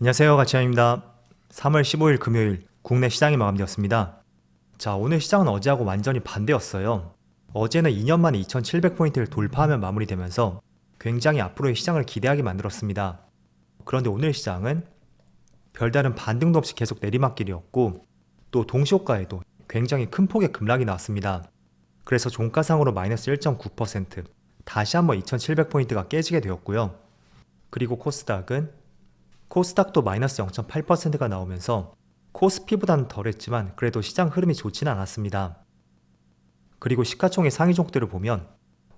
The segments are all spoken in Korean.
안녕하세요, 가치현입니다. 3월 15일 금요일 국내 시장이 마감되었습니다. 자, 오늘 시장은 어제하고 완전히 반대였어요. 어제는 2년 만에 2700포인트를 돌파하며 마무리되면서 굉장히 앞으로의 시장을 기대하게 만들었습니다. 그런데 오늘 시장은 별다른 반등도 없이 계속 내리막길이었고 또 동시호가에도 굉장히 큰 폭의 급락이 나왔습니다. 그래서 종가상으로 마이너스 1.9%, 다시 한번 2700포인트가 깨지게 되었고요. 그리고 코스닥도 마이너스 0.8%가 나오면서 코스피보다는 덜했지만 그래도 시장 흐름이 좋지는 않았습니다. 그리고 시가총액 상위 종목들을 보면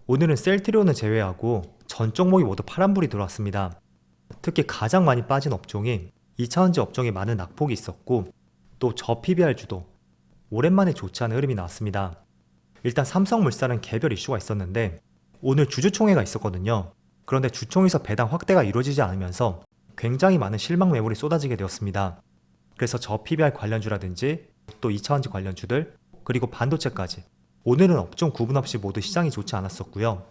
오늘은 셀트리온을 제외하고 전 종목이 모두 파란불이 들어왔습니다. 특히 가장 많이 빠진 업종이 2차전지 업종에 많은 낙폭이 있었고 또 저PBR주도 오랜만에 좋지 않은 흐름이 나왔습니다. 일단 삼성물산은 개별 이슈가 있었는데 오늘 주주총회가 있었거든요. 그런데 주총에서 배당 확대가 이루어지지 않으면서 굉장히 많은 실망 매물이 쏟아지게 되었습니다. 그래서 저PBR 관련주라든지 또 2차전지 관련주들 그리고 반도체까지 오늘은 업종 구분 없이 모두 시장이 좋지 않았었고요.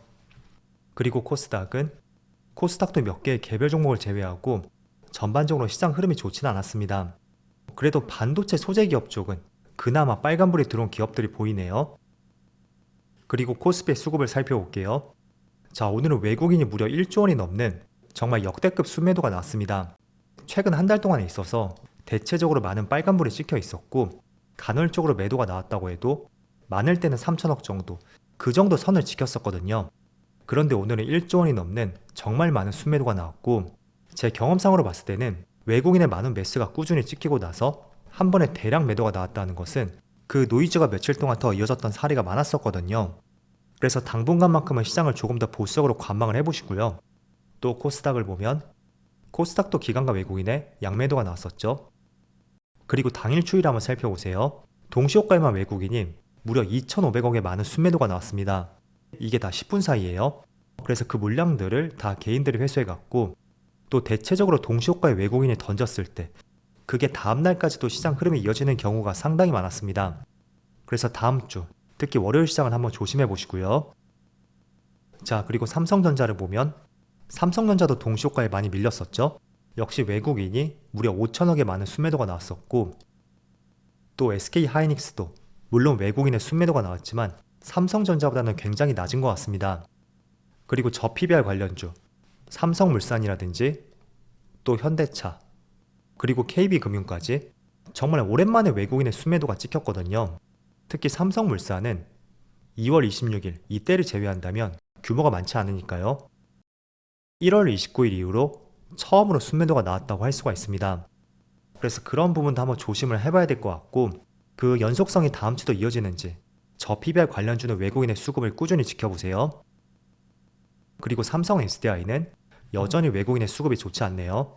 그리고 코스닥도 몇 개의 개별 종목을 제외하고 전반적으로 시장 흐름이 좋지는 않았습니다. 그래도 반도체 소재 기업 쪽은 그나마 빨간불이 들어온 기업들이 보이네요. 그리고 코스피의 수급을 살펴볼게요. 자, 오늘은 외국인이 무려 1조 원이 넘는 정말 역대급 순매도가 나왔습니다. 최근 한 달 동안에 있어서 대체적으로 많은 빨간불이 찍혀 있었고 간헐적으로 매도가 나왔다고 해도 많을 때는 3천억 정도, 그 정도 선을 지켰었거든요. 그런데 오늘은 1조 원이 넘는 정말 많은 순매도가 나왔고 제 경험상으로 봤을 때는 외국인의 많은 매수가 꾸준히 찍히고 나서 한 번에 대량 매도가 나왔다는 것은 그 노이즈가 며칠 동안 더 이어졌던 사례가 많았었거든요. 그래서 당분간만큼은 시장을 조금 더 보수적으로 관망을 해보시고요. 또 코스닥을 보면 코스닥도 기관과 외국인의 양매도가 나왔었죠. 그리고 당일 추이를 한번 살펴보세요. 동시호가에만 외국인이 무려 2,500억의 많은 순매도가 나왔습니다. 이게 다 10분 사이예요. 그래서 그 물량들을 다 개인들이 회수해갔고 또 대체적으로 동시호가에 외국인이 던졌을 때 그게 다음날까지도 시장 흐름이 이어지는 경우가 상당히 많았습니다. 그래서 다음 주 특히 월요일 시장은 한번 조심해 보시고요. 자, 그리고 삼성전자를 보면 삼성전자도 동시호가에 많이 밀렸었죠. 역시 외국인이 무려 5천억의 많은 순매도가 나왔었고 또 SK하이닉스도 물론 외국인의 순매도가 나왔지만 삼성전자보다는 굉장히 낮은 것 같습니다. 그리고 저PBR 관련주 삼성물산이라든지 또 현대차 그리고 KB금융까지 정말 오랜만에 외국인의 순매도가 찍혔거든요. 특히 삼성물산은 2월 26일 이때를 제외한다면 규모가 많지 않으니까요. 1월 29일 이후로 처음으로 순매도가 나왔다고 할 수가 있습니다. 그래서 그런 부분도 한번 조심을 해봐야 될 것 같고 그 연속성이 다음 주도 이어지는지 저PBR 관련주는 외국인의 수급을 꾸준히 지켜보세요. 그리고 삼성 SDI는 여전히 외국인의 수급이 좋지 않네요.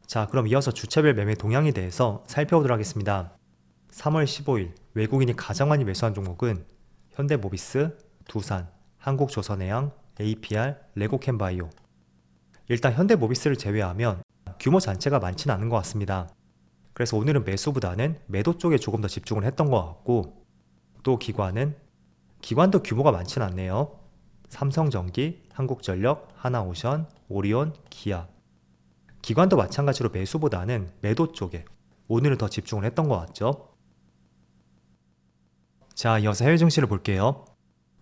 자, 그럼 이어서 주체별 매매 동향에 대해서 살펴보도록 하겠습니다. 3월 15일 외국인이 가장 많이 매수한 종목은 현대모비스, 두산, 한국조선해양, APR, 레고캠바이오. 일단 현대모비스를 제외하면 규모 자체가 많지는 않은 것 같습니다. 그래서 오늘은 매수보다는 매도 쪽에 조금 더 집중을 했던 것 같고 또 기관도 규모가 많지는 않네요. 삼성전기, 한국전력, 하나오션, 오리온, 기아. 기관도 마찬가지로 매수보다는 매도 쪽에 오늘은 더 집중을 했던 것 같죠. 자, 이어서 해외 증시를 볼게요.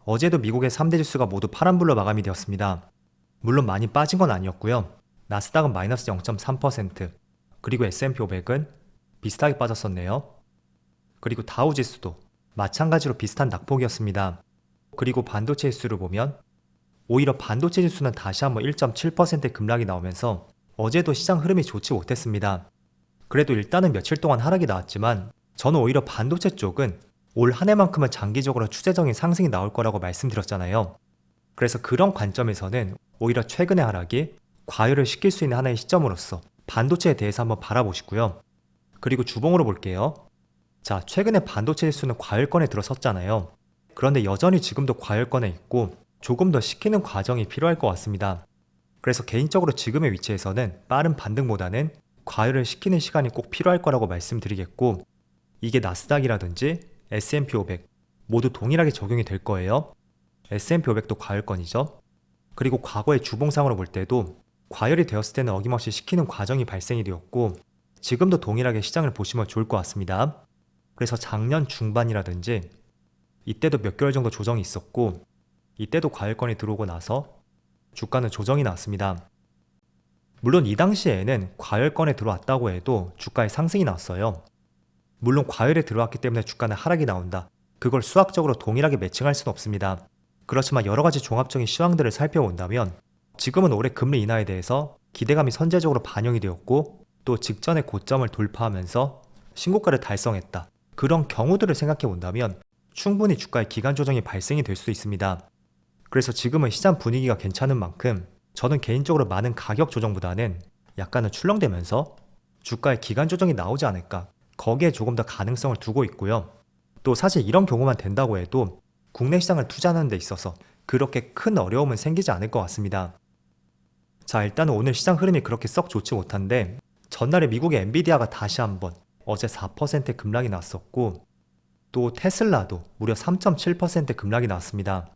어제도 미국의 3대 지수가 모두 파란불로 마감이 되었습니다. 물론 많이 빠진 건 아니었고요. 나스닥은 마이너스 0.3%, 그리고 S&P 500은 비슷하게 빠졌었네요. 그리고 다우지수도 마찬가지로 비슷한 낙폭이었습니다. 그리고 반도체 지수를 보면 오히려 반도체 지수는 다시 한번 1.7%의 급락이 나오면서 어제도 시장 흐름이 좋지 못했습니다. 그래도 일단은 며칠 동안 하락이 나왔지만 저는 오히려 반도체 쪽은 올 한 해만큼은 장기적으로 추세적인 상승이 나올 거라고 말씀드렸잖아요. 그래서 그런 관점에서는 오히려 최근의 하락이 과열을 시킬 수 있는 하나의 시점으로서 반도체에 대해서 한번 바라보시고요. 그리고 주봉으로 볼게요. 자, 최근에 반도체 지수는 과열권에 들어섰잖아요. 그런데 여전히 지금도 과열권에 있고 조금 더 식히는 과정이 필요할 것 같습니다. 그래서 개인적으로 지금의 위치에서는 빠른 반등보다는 과열을 시키는 시간이 꼭 필요할 거라고 말씀드리겠고 이게 나스닥이라든지 S&P 500 모두 동일하게 적용이 될 거예요. S&P 500도 과열권이죠. 그리고 과거의 주봉상으로 볼 때도 과열이 되었을 때는 어김없이 식히는 과정이 발생이 되었고 지금도 동일하게 시장을 보시면 좋을 것 같습니다. 그래서 작년 중반이라든지 이때도 몇 개월 정도 조정이 있었고 이때도 과열권이 들어오고 나서 주가는 조정이 나왔습니다. 물론 이 당시에는 과열권에 들어왔다고 해도 주가에 상승이 나왔어요. 물론 과열에 들어왔기 때문에 주가는 하락이 나온다. 그걸 수학적으로 동일하게 매칭할 수는 없습니다. 그렇지만 여러 가지 종합적인 시황들을 살펴본다면 지금은 올해 금리 인하에 대해서 기대감이 선제적으로 반영이 되었고 또 직전의 고점을 돌파하면서 신고가를 달성했다. 그런 경우들을 생각해 본다면 충분히 주가의 기간 조정이 발생이 될 수도 있습니다. 그래서 지금은 시장 분위기가 괜찮은 만큼 저는 개인적으로 많은 가격 조정보다는 약간은 출렁대면서 주가의 기간 조정이 나오지 않을까, 거기에 조금 더 가능성을 두고 있고요. 또 사실 이런 경우만 된다고 해도 국내 시장을 투자하는 데 있어서 그렇게 큰 어려움은 생기지 않을 것 같습니다. 자, 일단은 오늘 시장 흐름이 그렇게 썩 좋지 못한데 전날에 미국의 엔비디아가 다시 한번 어제 4% 급락이 났었고 또 테슬라도 무려 3.7% 급락이 났습니다.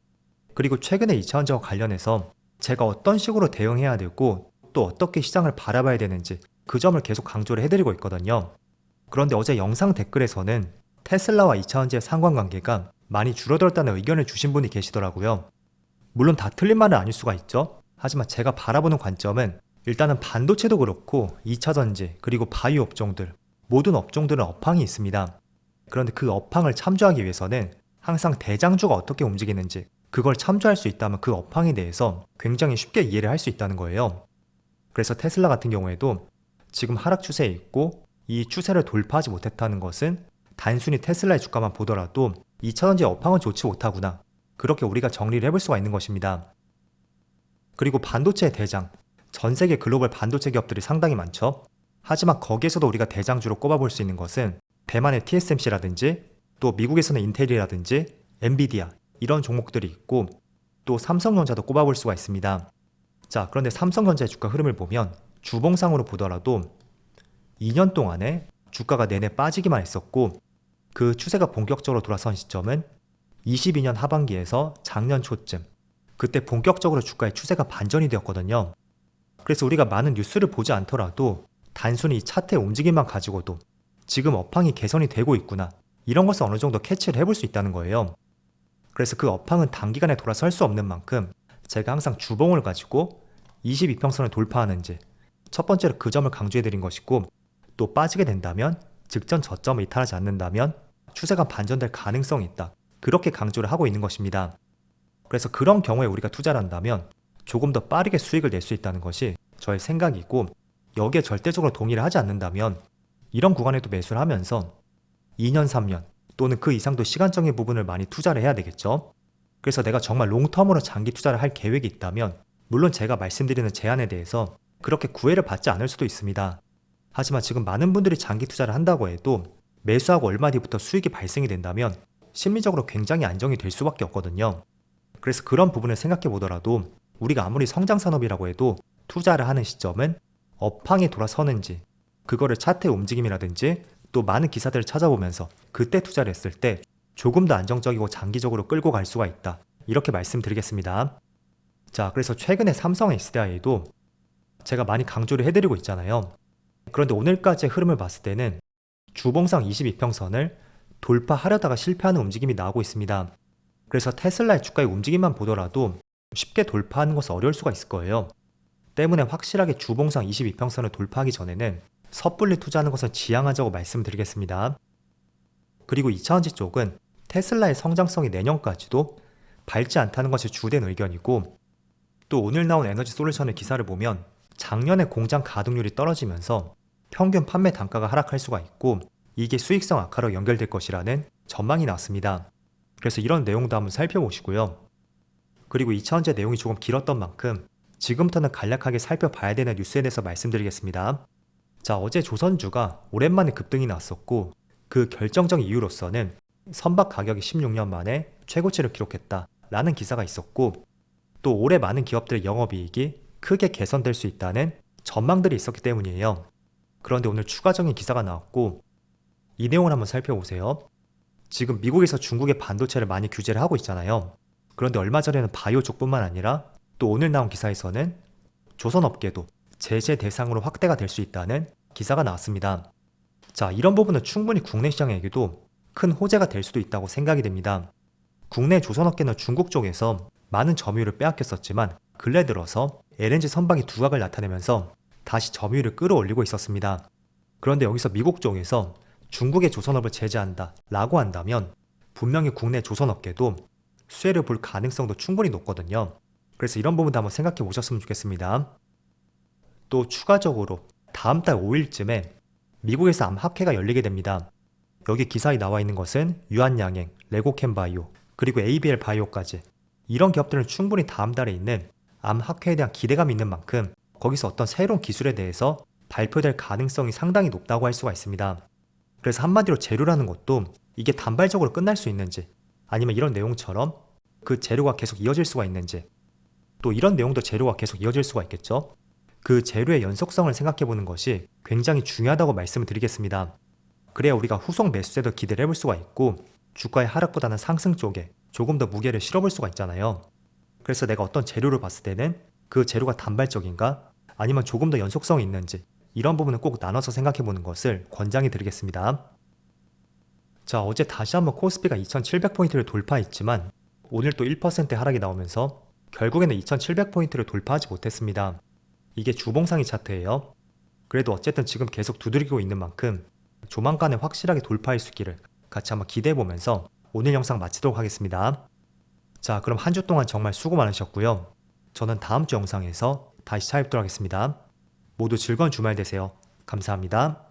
그리고 최근에 2차전지와 관련해서 제가 어떤 식으로 대응해야 되고 또 어떻게 시장을 바라봐야 되는지 그 점을 계속 강조를 해드리고 있거든요. 그런데 어제 영상 댓글에서는 테슬라와 2차전지의 상관관계가 많이 줄어들었다는 의견을 주신 분이 계시더라고요. 물론 다 틀린 말은 아닐 수가 있죠. 하지만 제가 바라보는 관점은 일단은 반도체도 그렇고 2차전지 그리고 바이오 업종들 모든 업종들은 업황이 있습니다. 그런데 그 업황을 참조하기 위해서는 항상 대장주가 어떻게 움직이는지 그걸 참조할 수 있다면 그 업황에 대해서 굉장히 쉽게 이해를 할 수 있다는 거예요. 그래서 테슬라 같은 경우에도 지금 하락 추세에 있고 이 추세를 돌파하지 못했다는 것은 단순히 테슬라의 주가만 보더라도 2차전지 업황은 좋지 못하구나, 그렇게 우리가 정리를 해볼 수가 있는 것입니다. 그리고 반도체의 대장, 전 세계 글로벌 반도체 기업들이 상당히 많죠. 하지만 거기에서도 우리가 대장주로 꼽아볼 수 있는 것은 대만의 TSMC라든지 또 미국에서는 인텔이라든지 엔비디아 이런 종목들이 있고 또 삼성전자도 꼽아볼 수가 있습니다. 자, 그런데 삼성전자의 주가 흐름을 보면 주봉상으로 보더라도 2년 동안에 주가가 내내 빠지기만 했었고 그 추세가 본격적으로 돌아선 시점은 22년 하반기에서 작년 초쯤, 그때 본격적으로 주가의 추세가 반전이 되었거든요. 그래서 우리가 많은 뉴스를 보지 않더라도 단순히 이 차트의 움직임만 가지고도 지금 업황이 개선이 되고 있구나, 이런 것을 어느 정도 캐치를 해볼 수 있다는 거예요. 그래서 그 업황은 단기간에 돌아설 수 없는 만큼 제가 항상 주봉을 가지고 22평선을 돌파하는지 첫 번째로 그 점을 강조해드린 것이고, 또 빠지게 된다면 직전 저점을 이탈하지 않는다면 추세가 반전될 가능성이 있다, 그렇게 강조를 하고 있는 것입니다. 그래서 그런 경우에 우리가 투자를 한다면 조금 더 빠르게 수익을 낼 수 있다는 것이 저의 생각이고, 여기에 절대적으로 동의를 하지 않는다면 이런 구간에도 매수를 하면서 2년, 3년 또는 그 이상도 시간적인 부분을 많이 투자를 해야 되겠죠. 그래서 내가 정말 롱텀으로 장기 투자를 할 계획이 있다면 물론 제가 말씀드리는 제안에 대해서 그렇게 구애를 받지 않을 수도 있습니다. 하지만 지금 많은 분들이 장기 투자를 한다고 해도 매수하고 얼마 뒤부터 수익이 발생이 된다면 심리적으로 굉장히 안정이 될 수밖에 없거든요. 그래서 그런 부분을 생각해 보더라도 우리가 아무리 성장산업이라고 해도 투자를 하는 시점은 업황이 돌아서는지 그거를 차트의 움직임이라든지 또 많은 기사들을 찾아보면서 그때 투자를 했을 때 조금 더 안정적이고 장기적으로 끌고 갈 수가 있다, 이렇게 말씀드리겠습니다. 자, 그래서 최근에 삼성 SDI도 제가 많이 강조를 해드리고 있잖아요. 그런데 오늘까지의 흐름을 봤을 때는 주봉상 22평선을 돌파하려다가 실패하는 움직임이 나오고 있습니다. 그래서 테슬라의 주가의 움직임만 보더라도 쉽게 돌파하는 것은 어려울 수가 있을 거예요. 때문에 확실하게 주봉상 22평선을 돌파하기 전에는 섣불리 투자하는 것을 지양하자고 말씀드리겠습니다. 그리고 2차전지 쪽은 테슬라의 성장성이 내년까지도 밝지 않다는 것이 주된 의견이고, 또 오늘 나온 에너지 솔루션의 기사를 보면 작년에 공장 가동률이 떨어지면서 평균 판매 단가가 하락할 수가 있고 이게 수익성 악화로 연결될 것이라는 전망이 나왔습니다. 그래서 이런 내용도 한번 살펴보시고요. 그리고 2차전지 내용이 조금 길었던 만큼 지금부터는 간략하게 살펴봐야 되는 뉴스에 대해서 말씀드리겠습니다. 자, 어제 조선주가 오랜만에 급등이 났었고 그 결정적인 이유로서는 선박 가격이 16년 만에 최고치를 기록했다 라는 기사가 있었고, 또 올해 많은 기업들의 영업이익이 크게 개선될 수 있다는 전망들이 있었기 때문이에요. 그런데 오늘 추가적인 기사가 나왔고 이 내용을 한번 살펴보세요. 지금 미국에서 중국의 반도체를 많이 규제를 하고 있잖아요. 그런데 얼마 전에는 바이오 쪽뿐만 아니라 또 오늘 나온 기사에서는 조선업계도 제재 대상으로 확대가 될 수 있다는 기사가 나왔습니다. 자, 이런 부분은 충분히 국내 시장에게도 큰 호재가 될 수도 있다고 생각이 됩니다. 국내 조선업계는 중국 쪽에서 많은 점유율을 빼앗겼었지만 근래 들어서 LNG 선박이 두각을 나타내면서 다시 점유율을 끌어올리고 있었습니다. 그런데 여기서 미국 쪽에서 중국의 조선업을 제재한다 라고 한다면 분명히 국내 조선업계도 수혜를 볼 가능성도 충분히 높거든요. 그래서 이런 부분도 한번 생각해 보셨으면 좋겠습니다. 또 추가적으로 다음 달 5일쯤에 미국에서 암학회가 열리게 됩니다. 여기 기사에 나와 있는 것은 유한양행, 레고캠바이오, 그리고 ABL 바이오까지 이런 기업들은 충분히 다음 달에 있는 암학회에 대한 기대감이 있는 만큼 거기서 어떤 새로운 기술에 대해서 발표될 가능성이 상당히 높다고 할 수가 있습니다. 그래서 한마디로 재료라는 것도 이게 단발적으로 끝날 수 있는지 아니면 이런 내용처럼 그 재료가 계속 이어질 수가 있는지 또 이런 내용도 재료가 계속 이어질 수가 있겠죠. 그 재료의 연속성을 생각해 보는 것이 굉장히 중요하다고 말씀을 드리겠습니다. 그래야 우리가 후속 매수세도 기대를 해볼 수가 있고 주가의 하락보다는 상승 쪽에 조금 더 무게를 실어볼 수가 있잖아요. 그래서 내가 어떤 재료를 봤을 때는 그 재료가 단발적인가 아니면 조금 더 연속성이 있는지 이런 부분은 꼭 나눠서 생각해 보는 것을 권장해 드리겠습니다. 자, 어제 다시 한번 코스피가 2700포인트를 돌파했지만 오늘 또 1% 하락이 나오면서 결국에는 2700포인트를 돌파하지 못했습니다. 이게 주봉상의 차트예요. 그래도 어쨌든 지금 계속 두드리고 있는 만큼 조만간에 확실하게 돌파할 수 있기를 같이 한번 기대해 보면서 오늘 영상 마치도록 하겠습니다. 자, 그럼 한 주 동안 정말 수고 많으셨고요. 저는 다음 주 영상에서 다시 찾아뵙도록 하겠습니다. 모두 즐거운 주말 되세요. 감사합니다.